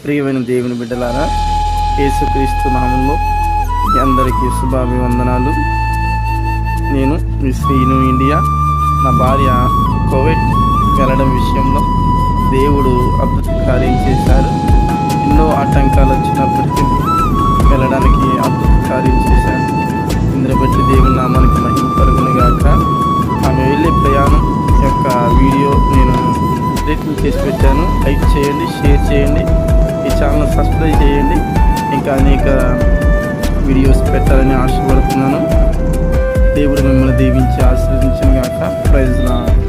ప్రియమైన దేవుని బిడ్డలారా, యేసుక్రీస్తు నామములో మీ అందరికీ శుభాభివందనాలు. నేను మీ శ్రీను ఇండియా. నా భార్య కోవిడ్ వెళ్ళడం విషయంలో దేవుడు అద్భుత కార్యం చేశారు. ఎన్నో ఆటంకాలు వచ్చినప్పటికీ వెళ్ళడానికి అద్భుత కార్యం చేశారు. ఇందుని బట్టి దేవుని నామానికి మహిమ కలుగును గాక. ఆమె వెళ్ళే ప్రయాణం యొక్క వీడియో నేను రేటింగ్ చేసి పెట్టాను. లైక్ చేయండి, షేర్ చేయండి, ఈ ఛానల్ సబ్స్క్రైబ్ చేయండి. ఇంకా అనేక వీడియోస్ పెట్టాలని ఆశపడుతున్నాను. దేవుడు మిమ్మల్ని దీవించి ఆశీర్వదించును గాక. Praise lord.